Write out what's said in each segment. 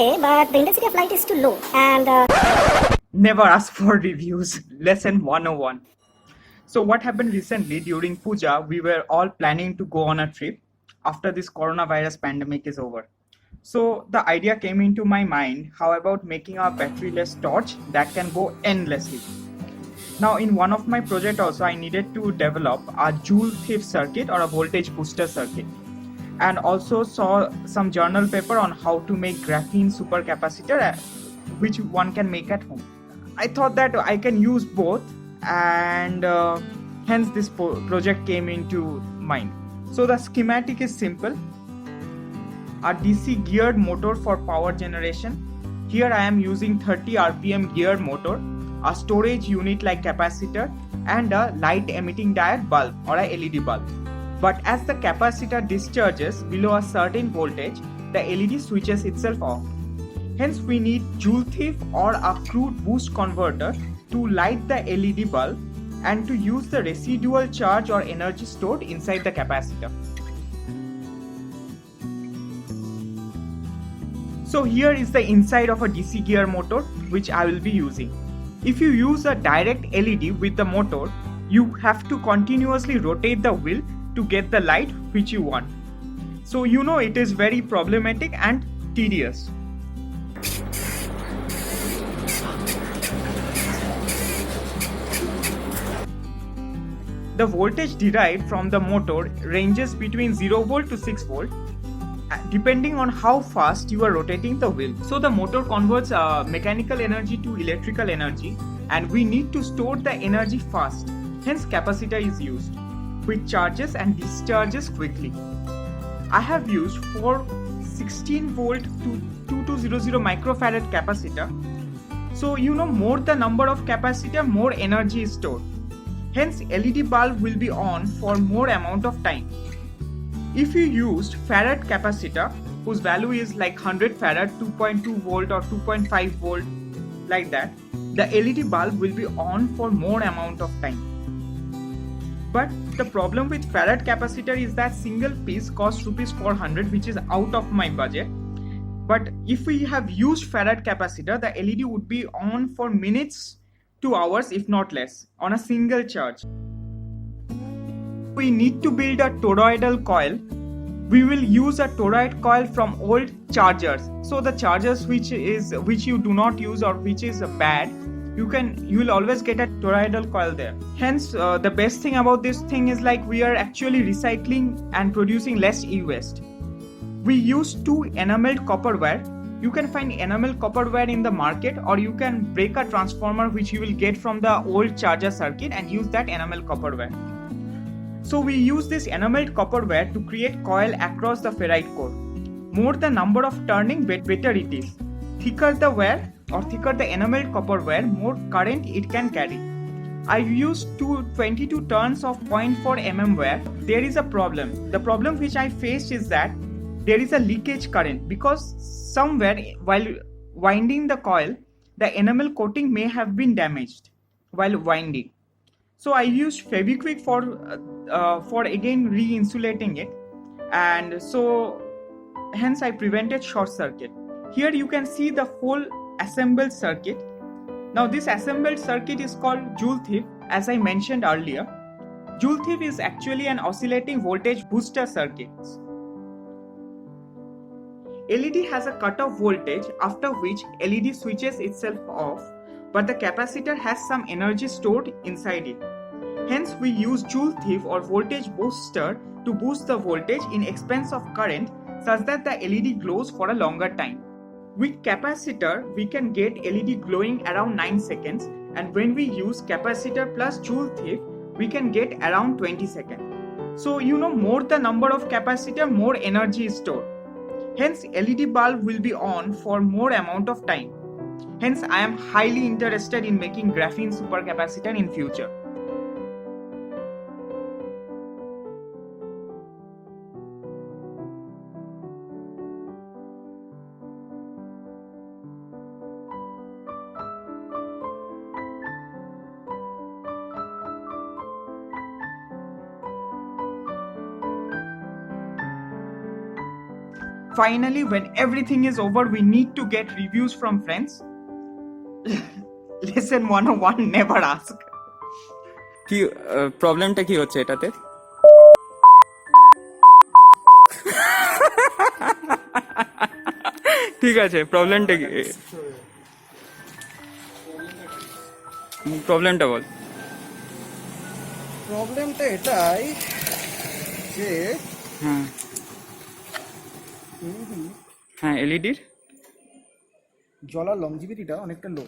okay, but the intensity of light is too low and Never ask for reviews. Lesson 101. So, what happened recently during Puja? We were all planning to go on a trip after this coronavirus pandemic is over. So, the idea came into my mind, how about making a battery-less torch that can go endlessly? Now, in one of my project also, I needed to develop a Joule thief circuit or a voltage booster circuit, and also saw some journal paper on how to make graphene supercapacitor, which one can make at home. I thought that I can use both, and hence this project came into mind. So the schematic is simple: a DC geared motor for power generation. Here I am using 30 RPM gear motor, a storage unit like capacitor, and a light emitting diode bulb or a LED bulb. But as the capacitor discharges below a certain voltage, the LED switches itself off. Hence we need Joule thief or a crude boost converter to light the LED bulb and to use the residual charge or energy stored inside the capacitor. So here is the inside of a DC gear motor which I will be using. If you use a direct LED with the motor, you have to continuously rotate the wheel to get the light which you want. So you know it is very problematic and tedious. The voltage derived from the motor ranges between 0 volt to 6 volt depending on how fast you are rotating the wheel. So the motor converts mechanical energy to electrical energy, and we need to store the energy fast. Hence capacitor is used, which charges and discharges quickly. I have used for 16 volt to 2200 microfarad capacitor. So you know, more the number of capacitor, more energy is stored. Hence LED bulb will be on for more amount of time. If you used farad capacitor, whose value is like 100 farad, 2.2 volt or 2.5 volt, like that, the LED bulb will be on for more amount of time. But the problem with farad capacitor is that single piece costs rupees 400, which is out of my budget. But if we have used farad capacitor, the LED would be on for minutes to hours, if not less, on a single charge. We need to build a toroidal coil. We will use a toroid coil from old chargers. So the chargers which you do not use or which is bad, you will always get a toroidal coil there. Hence the best thing about this thing is like we are actually recycling and producing less e-waste. We use 2 enameled copper wire. You can find enameled copper wire in the market, or you can break a transformer which you will get from the old charger circuit and use that enameled copper wire. So we use this enameled copper wire to create coil across the ferrite core. More the number of turning, better it is. Thicker the wire or thicker the enameled copper wire, more current it can carry. I used 22 turns of 0.4 mm wire. There is a problem. The problem which I faced is that there is a leakage current because somewhere while winding the coil, the enamel coating may have been damaged while winding. So I used Fevikwik for again re-insulating it, and so hence I prevented short circuit. Here you can see the full assembled circuit. Now this assembled circuit is called Joule thief, as I mentioned earlier. Joule thief is actually an oscillating voltage booster circuit. LED has a cutoff voltage after which LED switches itself off, but the capacitor has some energy stored inside it. Hence we use Joule thief or voltage booster to boost the voltage in expense of current such that the LED glows for a longer time. With capacitor we can get LED glowing around 9 seconds, and when we use capacitor plus Joule thief we can get around 20 seconds. So you know, more the number of capacitor, more energy is stored. Hence LED bulb will be on for more amount of time. Hence I am highly interested in making graphene supercapacitor in future. finally, when everything is over, we need to get reviews from friends. Lesson 101, never ask. কি প্রবলেমটা কি হচ্ছে এটাতে? ঠিক আছে, প্রবলেমটা কি? প্রবলেমটা বল। প্রবলেমটা এটাই যে হ্যাঁ হ্যাঁ, এলইডির জ্বলার লংজিভিটিটা অনেকটা লো,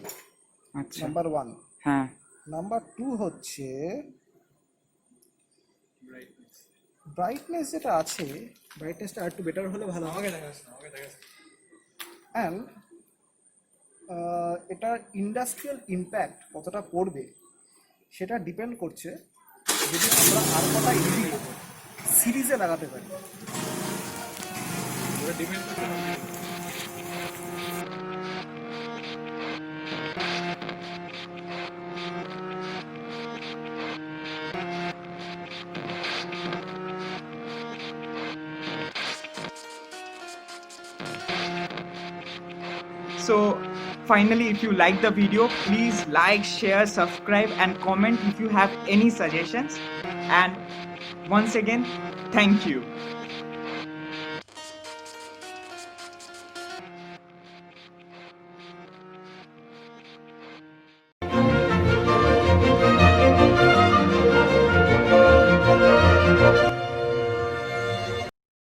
আচ্ছা নাম্বার 1। হ্যাঁ নাম্বার 2 হচ্ছে ব্রাইটনেস যেটা আছে, ব্রাইটনেসটা আর একটু বেটার হলে ভালো হবে। অ্যান্ড এটার ইন্ডাস্ট্রিয়াল ইম্প্যাক্ট কতটা পড়বে সেটা ডিপেন্ড করছে যদি আমরা আর কটা এলইডি সিরিজে লাগাতে পারি। So finally, if you like the video, please like, share, subscribe and comment if you have any suggestions. And once again, thank you.